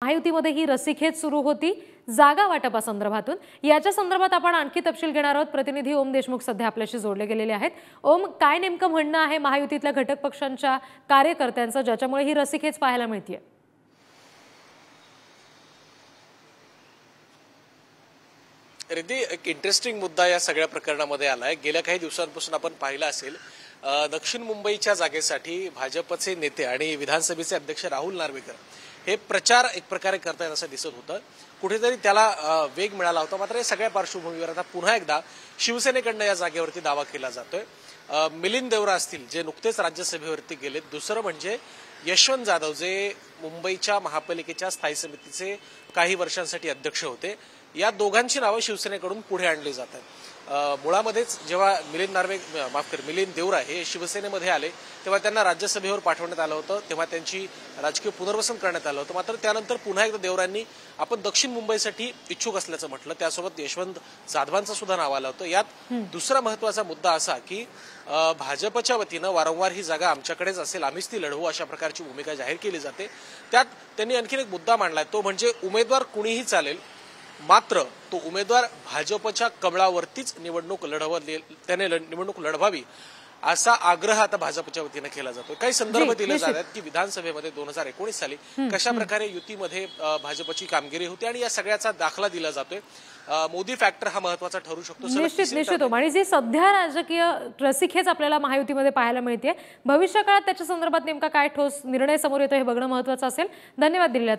महायुतीमध्ये ही रस्सीखेच सुरू होती जागा वाटपासंदर्भातून। याच्या संदर्भात आपण आणखी तपशील घेणार आहोत। प्रतिनिधी ओम देशमुख सध्या आपल्याशी जोडले गेलेले आहेत। ओम, काय नेमकं म्हणणं आहे महायुतीतल्या घटक पक्षांच्या कार्यकर्त्यांचं ज्याच्यामुळे ही रस्सीखेच पाहायला मिळतेय? रिद्धी, एक इंटरेस्टिंग मुद्दा या सगळ्या प्रकरणामध्ये आलाय। गेल्या काही दिवसांपासून आपण पाहिलं असेल दक्षिण मुंबईच्या जागेसाठी भाजपचे नेते आणि विधानसभेचे अध्यक्ष राहुल नार्वेकर हे प्रचार एक प्रकारे करतायत असं दिसत होतं। कुठेतरी त्याला वेग मिळाला होता। मात्र या सगळ्या पार्श्वभूमीवर आता पुन्हा एकदा शिवसेनेकडनं या जागेवरती दावा केला जातोय। मिलिंद देवरा असतील जे नुकतेच राज्यसभेवरती गेलेत, दुसरं म्हणजे यशवंत जाधव जे मुंबईच्या महापालिकेच्या स्थायी समितीचे काही वर्षांसाठी अध्यक्ष होते। या दोघांची नावं शिवसेनेकडून पुढे आणली जातात। मुळामध्येच जेव्हा मिलिंद देवरा हे शिवसेनेमध्ये आले तेव्हा त्यांना राज्यसभेवर पाठवण्यात आलं होतं, तेव्हा त्यांची राजकीय पुनर्वसन करण्यात आलं होतं। मात्र त्यानंतर पुन्हा एकदा देवरांनी आपण दक्षिण मुंबईसाठी इच्छुक असल्याचं म्हटलं। त्यासोबत यशवंत जाधवांचं सुद्धा नाव आलं होतं। यात दुसरा महत्वाचा मुद्दा असा की भाजपच्या वतीनं वारंवार ही जागा आमच्याकडेच असेल, आम्हीच ती लढवू अशा प्रकारची भूमिका जाहीर केली जाते। त्यात त्यांनी आणखीन एक मुद्दा मांडलाय, तो म्हणजे उमेदवार कुणीही चालेल, मात्र तो उमेदवार भाजपच्या कबळावरतीच निवडणूक लढवावी असा आग्रह आता भाजपच्या वतीने केला जातो। काही संदर्भ दिले जातात की विधानसभेमध्ये 2019 साली कशा प्रकारे युतीमध्ये भाजपची कामगिरी होती आणि या सगळ्याचा दाखला दिला जातोय। मोदी फॅक्टर हा महत्वाचा ठरू शकतो। निश्चित आणि जी सध्या राजकीय रस्सीखेच आपल्याला महायुतीमध्ये पाहायला मिळते, भविष्य काळात त्याच्या संदर्भात नेमका काय ठोस निर्णय समोर येतो हे बघणं महत्वाचं असेल। धन्यवाद दिलेल्या